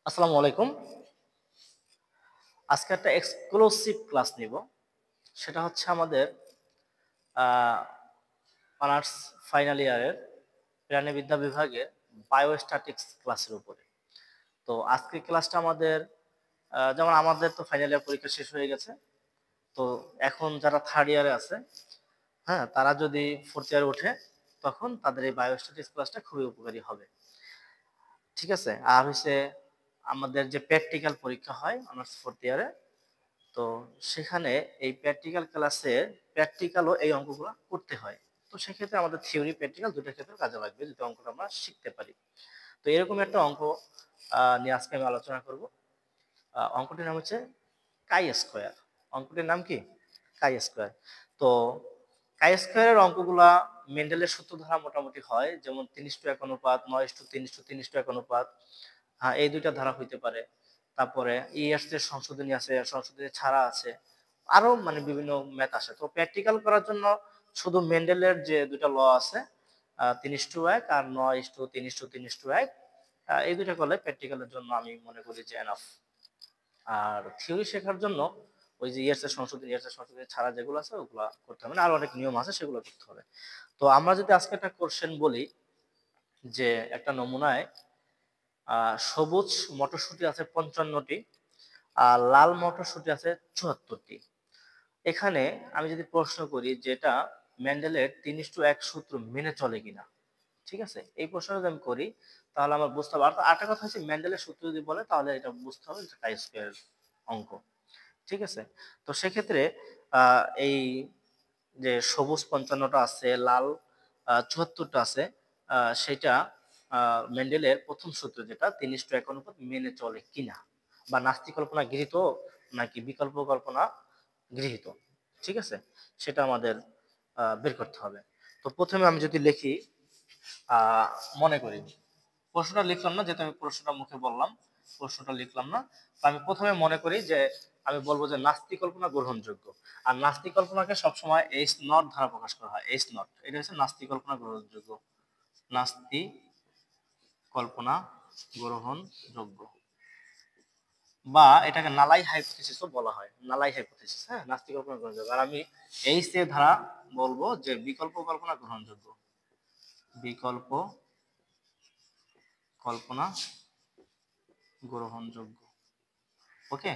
আসসালামু আলাইকুম। আজকে একটা এক্সক্লুসিভ ক্লাস নিব। সেটা হচ্ছে আমাদের অনার্স ফাইনাল ইয়ারের প্রাণীবিদ্যা বিভাগের বায়োস্ট্যাটিক্স ক্লাসের উপরে। তো আজকের ক্লাসটা আমাদের যেমন আমাদের তো ফাইনাল ইয়ার পরীক্ষা শেষ হয়ে গেছে। তো এখন যারা থার্ড ইয়ারে আছে, হ্যাঁ, তারা যদি ফোর্থ ইয়ারে ওঠে তখন তাদের এই বায়োস্ট্যাটিক্স ক্লাসটা খুবই উপকারী হবে। ঠিক আছে? আর হচ্ছে আমাদের যে প্র্যাকটিক্যাল পরীক্ষা হয় অনার্স ফোর্থ ইয়ারে, তো সেখানে এই প্র্যাকটিক্যাল ক্লাসে প্র্যাকটিক্যালও এই অঙ্কগুলো করতে হয়। তো সেক্ষেত্রে আমাদের থিওরি প্র্যাকটিক্যাল দুটোর ক্ষেত্রে কাজে লাগবে যদি অঙ্কটা আমরা শিখতে পারি। তো এরকম একটা অঙ্ক নিয়ে আজকে আমি আলোচনা করব। অঙ্কটির নাম হচ্ছে কাই স্কোয়ার। অঙ্কটির নাম কি? কাই স্কোয়ার। তো কাই স্কোয়ারের অঙ্কগুলা মেন্ডেলের সূত্র ধারা মোটামুটি হয়, যেমন 3:1 অনুপাত, 9:3:3 অনুপাত, হ্যাঁ, এই দুইটা ধারা হইতে পারে। তারপরে ইএস এর সংশোধনী আছে, সংশোধনী ছাড়া আছে, আরো মানে বিভিন্ন ম্যাথ আসে। তো প্র্যাকটিক্যাল করার জন্য শুধু মেন্ডেলের যে দুইটা ল আছে, 3:1 আর 9:3:3:1, এই দুইটা করলে প্র্যাকটিক্যালের জন্য আমি মনে করি যে এনাফ। আর থিওরি শেখার জন্য ওই যে ইয়েস এর সংশোধনী ছাড়া যেগুলো আছে ওগুলা করতে হবে না, আর অনেক নিয়ম আছে সেগুলো করতে হবে। তো আমরা যদি আজকে একটা কোশ্চেন বলি যে একটা নমুনায় সবুজ মটরশুঁটি আছে 55টি আর লাল মটরশুঁটি আছে 74টি। এখানে আমি যদি প্রশ্ন করি যেটা মেন্ডেলের 3:1 সূত্র মেনে চলে কিনা, ঠিক আছে, এই প্রশ্নটা যদি আমি করি তাহলে আমার বুঝতে হবে। আর আরেকটা কথা হচ্ছে মেন্ডেলের সূত্র যদি বলে তাহলে এটা বুঝতে হবে যে কাই স্কয়ার অঙ্ক। ঠিক আছে? তো সেক্ষেত্রে এই যে সবুজ 55টা আছে, লাল 74টা আছে, সেটা মেন্ডেলের প্রথম সূত্র যেটা 3:1 অনুপাত মেনে চলে কিনা, বা নাস্তিক কল্পনা গৃহীত নাকি বিকল্প কল্পনা গৃহীত। ঠিক আছে? সেটা আমাদের বের করতে হবে। তো প্রথমে আমি যদি লিখি, আহ মনে করি প্রশ্নটা লিখলাম না, যেহেতু আমি প্রশ্নটা মুখে বললাম, প্রশ্নটা লিখলাম না। তো আমি প্রথমে মনে করি যে আমি বলবো যে নাস্তিক কল্পনা গ্রহণযোগ্য। আর নাস্তিক কল্পনাকে সবসময় এইচ নট দ্বারা প্রকাশ করা হয়, এইচ নট, এটা হচ্ছে নাস্তিক কল্পনা গ্রহণযোগ্য। নাস্তিক কল্পনা গ্রহণযোগ্য, বা এটাকে নালাই হাইপোথিসিসও বলা হয়, নালাই হাইপোথিসিস। হ্যাঁ, নাস্তিক কল্পনা গ্রহণযোগ্য। আর আমি এইচ এর ধারা বলবো যে বিকল্প কল্পনা গ্রহণযোগ্য, বিকল্প কল্পনা গ্রহণযোগ্য। ওকে,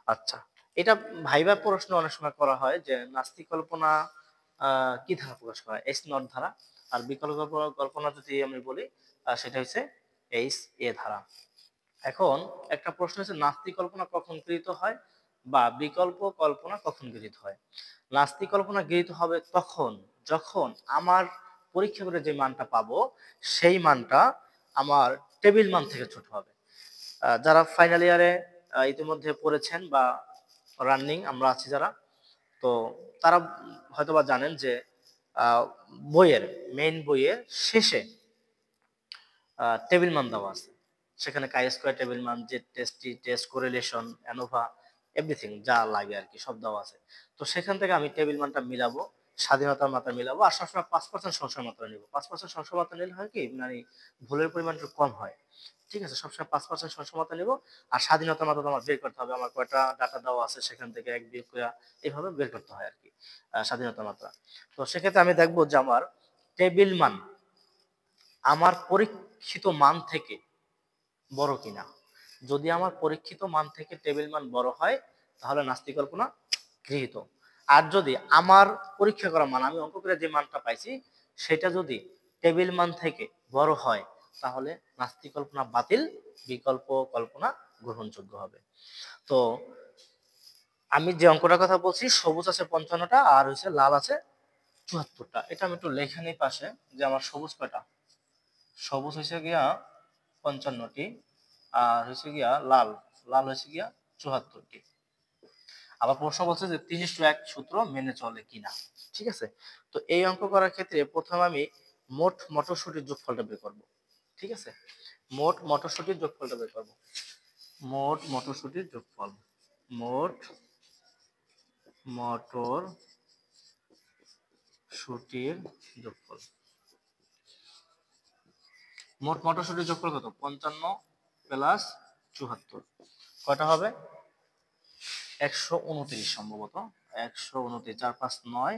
আচ্ছা। এটা ভাইবা প্রশ্ন অনেক সময় করা হয় যে নাস্তিক কল্পনা কি ধারা প্রকাশ করা হয়, এইচ নট ধারা। আর বিকল্প কল্পনা যদি আমি বলি সেটা হচ্ছে এইচ এ ধারা। এখন একটা প্রশ্ন হচ্ছে নাস্তিক কল্পনা কখন গৃহীত হয় বা বিকল্প কল্পনা কখন গৃহীত হয়। নাস্তিক কল্পনা গৃহীত হবে তখন যখন আমার পরীক্ষা করে যে মানটা পাবো সেই মানটা আমার টেবিল মান থেকে ছোট হবে। যারা ফাইনাল ইয়ারে ইতিমধ্যে পড়েছেন বা রানিং আমরা আছি যারা, তো তারা হয়তোবা জানেন যে আহ, বইয়ের মেইন বইয়ের শেষে টেবিল মান দেওয়া আছে। সেখানে কাই স্কয়ার টেবিল মান, যে টেস্ট কোরিলেশন, অ্যানোভা, এভরিথিং যা লাগে আর কি সব দেওয়া আছে। তো সেখান থেকে আমি টেবিল মানটা মিলাবো, স্বাধীনতার মাত্রা মিলাবো, আর সবসময় 5% সংশয় মাত্রা নিব। 5% সংশয় মাত্রা নিলে হয় কি, মানে ভুলের পরিমাণ একটু কম হয়। ঠিক আছে? সবসময় 5% সংশয় মাত্রা নিব। আর স্বাধীনতার মাত্রা তো আমার বের করতে হবে, আমার কয়টা ডাটা দেওয়া আছে সেখান থেকে এক বিয়োগ করে এইভাবে বের করতে হয় আর কি স্বাধীনতার মাত্রা। তো সেক্ষেত্রে আমি দেখবো যে আমার টেবিল মান আমার পরীক্ষিত মান থেকে বড় কিনা। যদি আমার পরীক্ষিত মান থেকে টেবিল মান বড় হয় তাহলে নাস্তিক কল্পনা গৃহীত। আর যদি আমার পরীক্ষা করা মান, আমি অঙ্ক করে যে মানটা পাইছি সেটা যদি টেবিল মান থেকে বড় হয় তাহলে নাস্তিক কল্পনা বাতিল, বিকল্প কল্পনা গ্রহণযোগ্য হবে। তো আমি যে অঙ্কটার কথা বলছি, সবুজ আছে 55টা আর হচ্ছে লাল আছে 74টা। এটা আমি একটু লেখা নিই পাশে, যে আমার সবুজ কয়টা, সবুজ হয়েছে গিয়া 55টি, আর হয়েছে গিয়া লাল, লাল হয়েছে গিয়া 74টি। আবার প্রশ্ন বলছে যে 3:1 সূত্র মেনে চলে কিনা। ঠিক আছে? তো এই অঙ্ক করার ক্ষেত্রে প্রথমে আমি মোট মটরশুটির যোগফলটা বের করব। ঠিক আছে? মোট মটরশুটির যোগফলটা বের করব। মোট মটরশুটির যোগফল, মোট মটরশুটির যোগফল, মোট মটরশুটির যোগফল কত? 55 প্লাস 74 কয়টা হবে 129 সম্ভবত 129 4 5 9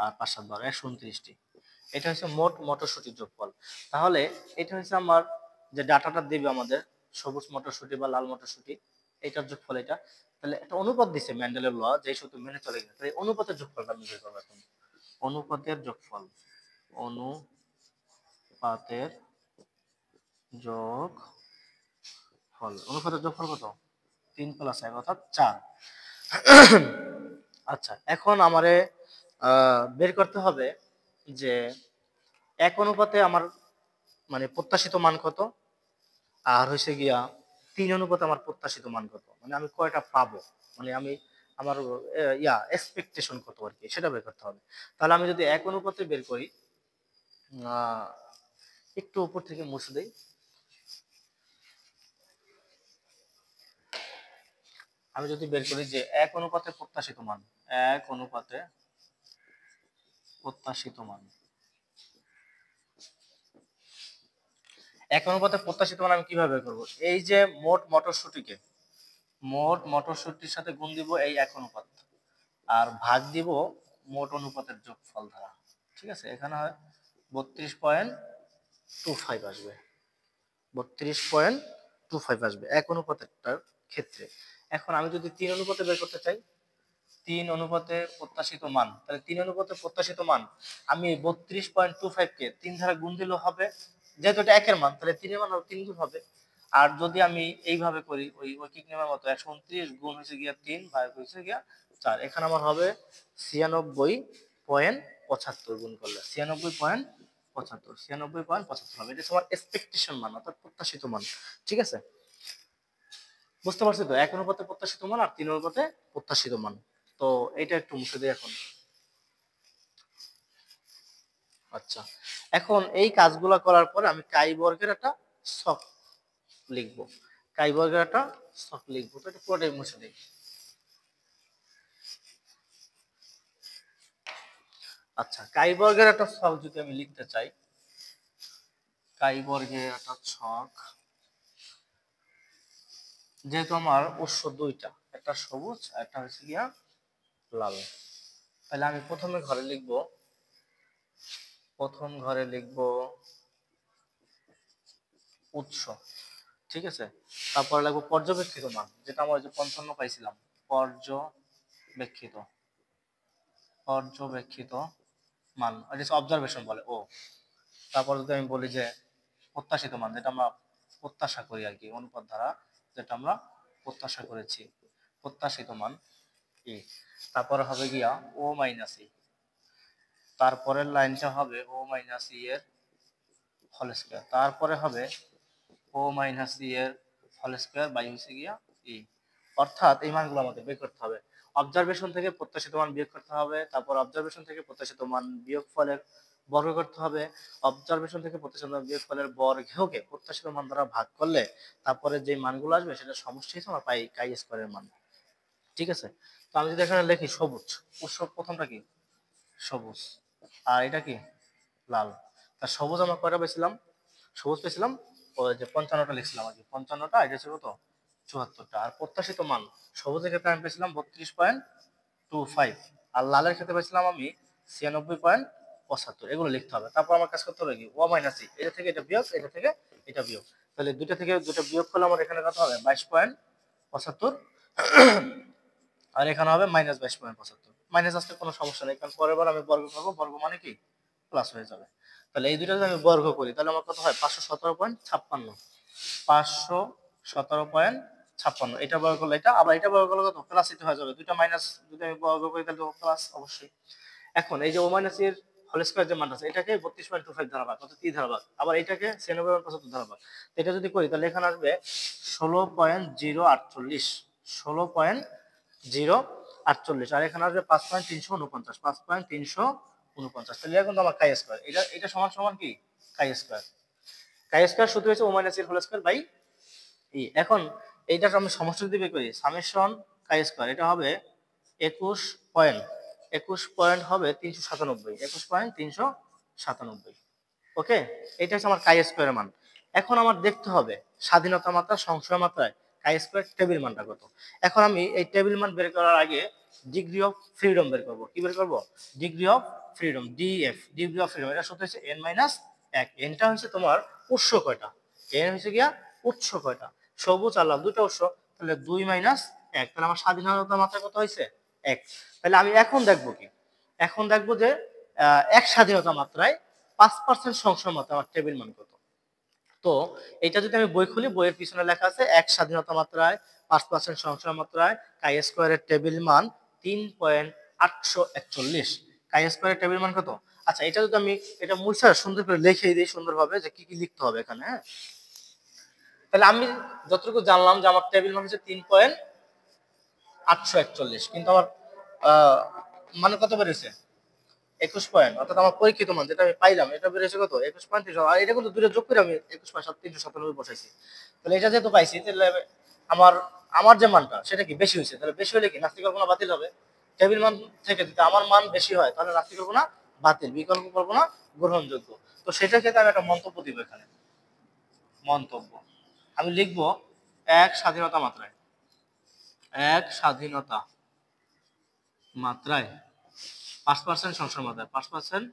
আর 5 7 12 129টি এটা হচ্ছে মোট মটরশুটির যোগফল তাহলে এটা হচ্ছে আমার যে ডাটাটা দিবে আমাদের সবুজ মটরশুটি বা লাল মটরশুটি এটার যোগফল এটা তাহলে একটা অনুপাত দিছে মেন্ডেলের ল যে সূত্র মেনে চলে গেছে তাহলে অনুপাতের যোগফলটা আমি বের করব এখন অনুপাতের যোগফল অনুপাতের যোগফল কত 3 + 1 অর্থাৎ 4 আচ্ছা এখন আমারে বের করতে হবে যে এক অনুপাতে আমার মানে প্রত্যাশিত মান কত আর হইছে গিয়া 3 অনুপাতে আমার প্রত্যাশিত মান কত মানে আমি কয়টা পাবো মানে আমি আমার এক্সপেকটেশন কত আর কি সেটা বের করতে হবে তাহলে আমি যদি এক অনুপাতে বের করি একটু উপর থেকে মুছে দেই আমি যদি বের করি যে এক অনুপাতে প্রত্যাশিত মান এক অনুপাতে প্রত্যাশিত মান এক অনুপাতে প্রত্যাশিত মান আমি কিভাবে বের করব এই যে মোট মটরশুটির সাথে গুণ দিব এই এক অনুপাত আর ভাগ দিব মোট অনুপাতের যোগফল দ্বারা ঠিক আছে এখানে হয় 32.25 আসবে 32.25 আসবে এক অনুপাতেরটার ক্ষেত্রে এখন আমি যদি 3 অনুপাতে বের করতে চাই 3 অনুপাতে প্রত্যাশিত মান তাহলে 3 অনুপাতে প্রত্যাশিত মান আমি 32.25 কে 3 দ্বারা গুণ দিলে হবে যেহেতু এটা একের মান তাহলে 3 এর মান 3 গুণ হবে আর যদি আমি এইভাবে করি ওই ঐকিক নিয়মের মতো 129 গুণ হইছে গিয়া 3 ভাগ হইছে গিয়া 4 এখানে আমার হবে 96.75 গুণ করলে 96.75 হবে এটা আমার এক্সপেকটেশন মান অর্থাৎ প্রত্যাশিত মান ঠিক আছে বুঝতে পারছি তো এক অনুপাতে প্রত্যাশিত মান আর 3 অনুপাতে প্রত্যাশিত মান তো এটা একটু মুছে দিই এখন আচ্ছা এখন এই কাজগুলো করার পরে আমি কাই বর্গের একটা ছক লিখবো কাই বর্গের একটা ছক লিখবো তো এটা পুরোটাই মুছে দিই আচ্ছা কাই বর্গের একটা ছক যদি আমি লিখতে চাই কাই বর্গের একটা ছক যেহেতু আমার উৎস দুইটা একটা সবুজ আর একটা হচ্ছে গিয়া লাল তাহলে আমি প্রথম ঘরে লিখব উৎস ঠিক আছে তারপরে লিখব পর্যবেক্ষিত মান যেটা আমরা যে 55 পাইছিলাম পর্যবেক্ষিত মান এটা অবজারভেশন বলে ও তারপর যদি আমি বলি যে প্রত্যাশিত মান যেটা আমরা প্রত্যাশা করি আর কি অনুপাত দ্বারা যেটা আমরা প্রত্যাশা করেছি প্রত্যাশিত মান ই তারপরে হবে গিয়া ও মাইনাস ই তারপরের লাইনটা হবে ও মাইনাস ই এর হোল স্কয়ার তারপরে হবে ও মাইনাস ই এর হোল স্কয়ার বাই হচ্ছে গিয়া ই অর্থাৎ এই মানগুলো আমাদের বের করতে হবে অবজারভেশন থেকে প্রত্যাশিত মান বিয়োগ করতে হবে তারপর অবজারভেশন থেকে প্রত্যাশিত মান বিয়োগফলের বর্গ করতে হবে অবজারভেশন থেকে প্রত্যাশিত মান বিয়োগফলের বর্গকে প্রত্যাশিত মান দ্বারা ভাগ করলে তারপরে যে মানগুলো আসবে সেটা সমষ্টি হিসেবে আমরা পাই কাই স্কয়ারের মান ঠিক আছে তো আমি যদি এখানে লিখি সবুজ উৎস প্রথমটা কি সবুজ আর এটা কি লাল তা সবুজ আমরা কয়টা পেয়েছিলাম সবুজ পেয়েছিলাম ওই যে 55টা লিখছিলাম আর কি 55টা এটা ছিল তো 74টা আর প্রত্যাশিত মান সবুজের ক্ষেত্রে আমি পেয়েছিলাম 32.25 আর লালের ক্ষেত্রে পেয়েছিলাম আমি 96.75 এগুলো লিখতে হবে তারপর আমার কাজ করতে হবে কি ও মাইনাস এটা থেকে এটা বিয়োগ এটা থেকে এটা বিয়োগ তাহলে দুটো থেকে দুটো বিয়োগ করলে আমার এখানে কত হবে 22.75 আর এখানে হবে -22.75 মাইনাস আসলে কোনো সমস্যা নেই কারণ পরের বার আমি বর্গ করব বর্গ মানে কি প্লাস হয়ে যাবে তাহলে এই দুটো যদি আমি বর্গ করি তাহলে আমার কত হয় 517.56 517.56 এটা বর্গ করলে এটা আবার এটা বর্গ করলে কত প্লাস এটা হয়ে যাবে দুটো মাইনাস যদি আমি বর্গ করি তাহলে প্লাস অবশ্যই এখন এই যে ও মাইনাস এর হোল স্কয়ার যে মানটা আছে এটাকে 32.25 দ্বারা ভাগ অর্থাৎ 3 দ্বারা ভাগ আবার এটাকে 96.75 দ্বারা ভাগ এটা যদি করি তাহলে এখানে আসবে 16.048 16.048 আর এখানে আসবে 5.349 5.349 তাহলে এখন তো আমার কাই স্কয়ার এটা সমান সমান কি কাই স্কয়ার সূত্র হচ্ছে ও মাইনাস এর হোল স্কয়ার বাই ই এখন এইটা আমি সমষ্টি যদি বের করি সামেশন কাই স্কয়ার এটা হবে 21 পয়েন্ট হবে 397 21.397 ওকে এটা হচ্ছে আমার কাই স্কয়ারের মান এখন আমার দেখতে হবে স্বাধীনতা মাত্রা সংশয় মাত্রায় কাই স্কয়ার টেবিল মানটা কত। এখন আমি এই টেবিল মান বের করার আগে ডিগ্রি অফ ফ্রিডম বের করব। কি বের করব? Degree of freedom, DF, degree of freedom. এটা সূত্র হচ্ছে n - 1। এনটা হচ্ছে তোমার উৎস কয়টা, এন হচ্ছে গিয়া উৎস কয়টা, সবুজ আর লাল দুটো উৎস, তাহলে 2 - 1। তাহলে আমার স্বাধীনতা মাত্রা কত হয়েছে? 1। তাহলে আমি এখন দেখব কি, এখন দেখব যে এক স্বাধীনতা মাত্রায় 5% সংশয় মাত্রা আমার টেবিল মান কত। তো এটা যদি আমি বই খুলি, বইয়ের পিছনে লেখা আছে এক স্বাধীনতা মাত্রায় 5% সংশয় মাত্রায় কাই স্কয়ারের টেবিল মান 3.841। কাই স্কয়ারের টেবিল মান কত? আচ্ছা, এটা যদি আমি এটা মুছা সুন্দর করে লিখে দিই সুন্দরভাবে যে কি কি লিখতে হবে এখানে, হ্যাঁ। তাহলে আমি যতটুকু জানলাম যে আমার টেবিল মান হচ্ছে 3.841, কিন্তু আমার মানে কত বেরিয়েছে? 21 পয়েন্ট, অর্থাৎ আমার পরীক্ষিত মান যেটা আমি পাইলাম এটা বেরিয়েছে কত? 21.3। আর এটা কিন্তু দূরে যোগ করে আমি 21.397 বসাইছি। তাহলে এটা যেহেতু পাইছি, তাহলে আমার আমার যে মানটা সেটা কি বেশি হয়েছে। তাহলে বেশি হলে কি নাস্তিক কল্পনা বাতিল হবে। টেবিল মান থেকে যদি আমার মান বেশি হয় তাহলে নাস্তিক কল্পনা বাতিল, বিকল্প কল্পনা গ্রহণযোগ্য। তো সেটার ক্ষেত্রে আমি একটা মন্তব্য দিব এখানে। মন্তব্য আমি লিখব এক স্বাধীনতা মাত্রায়, এক স্বাধীনতা মাত্রায় 5% সংশয় মাত্রায়, 5%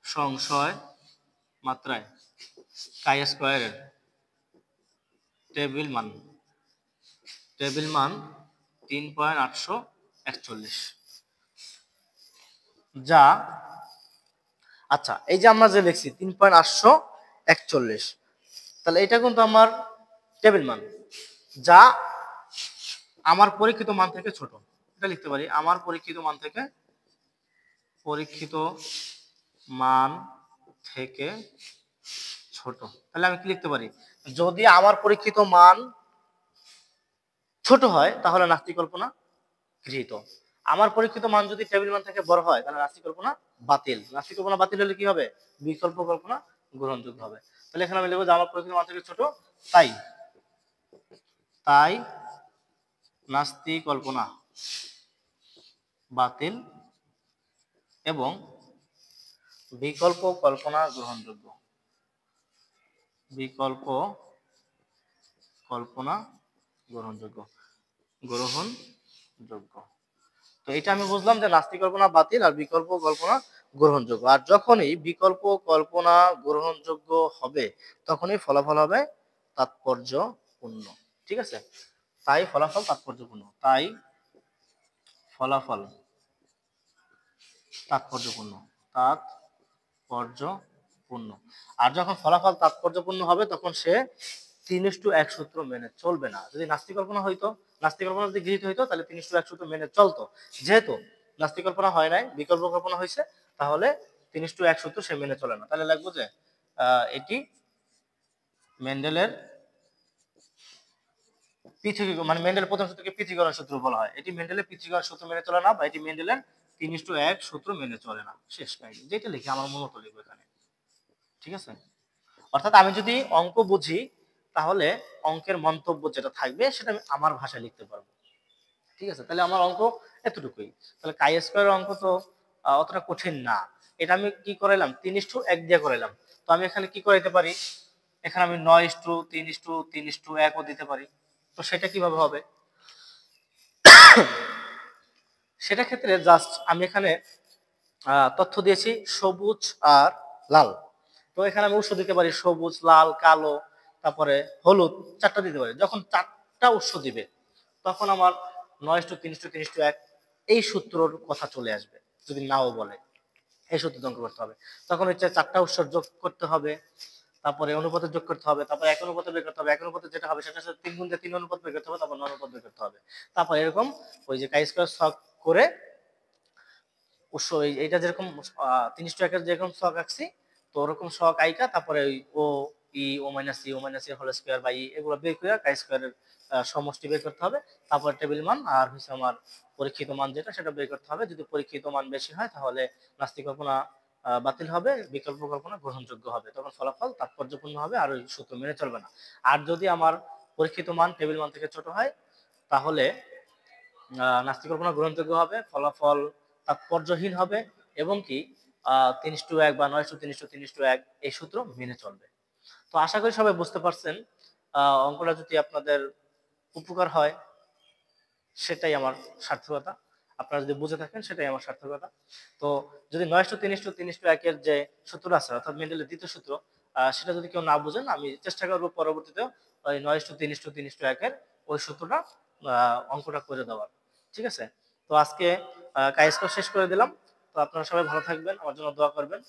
সংশয় মাত্রায় কাই স্কয়ারের টেবিল মান 3.841। যা, আচ্ছা এই যে আমরা যে লিখছি 3.841, তাহলে এটা কিন্তু আমার টেবিল মান, যা আমার পরীক্ষিত মান থেকে ছোট। এটা লিখতে পারি আমার পরীক্ষিত মান থেকে, পরীক্ষিত মান থেকে ছোট। তাহলে আমি কি লিখতে পারি? যদি আমার পরীক্ষিত মান ছোট হয় তাহলে নাস্তিক কল্পনা গৃহীত। আমার পরীক্ষিত মান যদি টেবিল মান থেকে বড় হয় তাহলে নাস্তিক কল্পনা বাতিল। নাস্তিক কল্পনা বাতিল হলে কি হবে? বিকল্প কল্পনা গ্রহণযোগ্য হবে। তাহলে এখানে আমি লিখব যে আমার পরীক্ষিত মান থেকে ছোট, তাই তাই নাস্তিক কল্পনা বাতিল এবং বিকল্প কল্পনা গ্রহণযোগ্য, বিকল্প কল্পনা গ্রহণযোগ্য, গ্রহণযোগ্য। তো এটা আমি বুঝলাম যে নাস্তিক কল্পনা বাতিল আর বিকল্প কল্পনা গ্রহণযোগ্য। আর যখনই বিকল্প কল্পনা গ্রহণযোগ্য হবে তখনই ফলাফল হবে তাৎপর্যপূর্ণ। ঠিক আছে, তাই ফলাফল তাৎপর্যপূর্ণ, তাই ফলাফল তাৎপর্যপূর্ণ, তাৎপর্যপূর্ণ। আর যখন ফলাফল তাৎপর্যপূর্ণ হবে তখন সে 3:1 সূত্র মেনে চলবে না। যদি নাস্তিক কল্পনা হইতো, নাস্তিক কল্পনা যদি গৃহীত হইতো তাহলে 3:1 সূত্র মেনে চলতো। যেহেতু নাস্তিক কল্পনা হয় নাই, বিকল্প কল্পনা হয়েছে, তাহলে 3:1 সূত্র সে মেনে চলে না। তাহলে লাগবো যে এটি মেন্ডেলের পৃথকীকরণ, মানে মেন্ডেলের প্রথম সূত্রকে পৃথকীকরণ সূত্র বলা হয়। এটি মেন্ডেলের পৃথকীকরণ সূত্র মেনে চলে না, বা এটি মেন্ডেলের 3:1 সূত্র মেনে চলে না। শেষ কাহিনী। যেটা লিখি আমার মনে মতো লিখবো এখানে। ঠিক আছে, অর্থাৎ আমি যদি অঙ্ক বুঝি তাহলে অঙ্কের মন্তব্য যেটা থাকবে সেটা আমি আমার ভাষায় লিখতে পারবো। ঠিক আছে, তাহলে আমার অঙ্ক এতটুকুই। তাহলে কাই স্কয়ারের অঙ্ক তো অতটা কঠিন না। এটা আমি কি করাইলাম? 3:1 দিয়ে করাইলাম। তো আমি এখানে কি করাইতে পারি? এখানে আমি 9:3:3:1 ও দিতে পারি। তো সেটা কিভাবে হবে? সেটা ক্ষেত্রে জাস্ট আমি এখানে তথ্য দিয়েছি সবুজ আর লাল। তো এখানে আমি উৎস দিতে পারি সবুজ, লাল, কালো, তারপরে হলুদ, চারটা দিতে পারি। যখন চারটা উৎস দিবে তখন আমার 9:3:3:1 এই সূত্রর কথা চলে আসবে। যদি নাও বলে এই সূত্র অঙ্ক করতে হবে, তখন হচ্ছে চারটা উৎস যোগ করতে হবে, তারপরে অনুপাতে যোগ করতে হবে, তারপরে এক অনুপাতে বের করতে হবে, এক অনুপাতে যেটা হবে সেটা হচ্ছে 3 × 3 অনুপাত বের করতে হবে, তারপর 9 অনুপাত বের করতে হবে। তারপর এরকম ওই যে কাই স্কয়ার ছক করে উৎস এইটা যেরকম 3:1 এর যেরকম ছক আঁকছি, তো ওরকম ছক আইকা তারপরে ওই O E O minus E O minus E whole square by এগুলো বের করে কাই স্কয়ারের সমষ্টি বের করতে হবে। তারপর টেবিল মান আর হচ্ছে আমার পরীক্ষিত মান যেটা সেটা বের করতে হবে। যদি পরীক্ষিত মান বেশি হয় তাহলে নাস্তিক কল্পনা বাতিল হবে, বিকল্প কল্পনা গ্রহণযোগ্য হবে। তখন ফলাফল তাৎপর্যপূর্ণ হবে আর ওই সূত্র মেনে চলবে না। আর যদি আমার পরীক্ষিত মান টেবিল মান থেকে ছোট হয় তাহলে নাস্তিক কল্পনা গ্রহণযোগ্য হবে, ফলাফল তাৎপর্যহীন হবে এবং কি 3:1 বা 9:3:3:1 এই সূত্র মেনে চলবে। তো আশা করি সবাই বুঝতে পারছেন। অঙ্কটা যদি আপনাদের উপকার হয় সেটাই আমার সার্থকতা। আপনারা যদি বুঝে থাকেন সেটাই আমার সার্থকতা। তো যদি 9:3:3:1 এর যে সূত্র আছে অর্থাৎ মেন্ডেলের দ্বিতীয় সূত্র সেটা যদি কেউ না বুঝেন আমি চেষ্টা করব পরবর্তীতে ওই 9:3:3:1 এর ওই সূত্রটা অঙ্কটা করে দেওয়ার। ঠিক আছে? তো আজকে কাইজটা শেষ করে দিলাম। তো আপনারা সবাই ভালো থাকবেন, আমার জন্য দোয়া করবেন।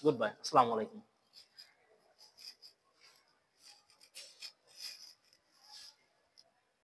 Good bye. আসসালামু আলাইকুম।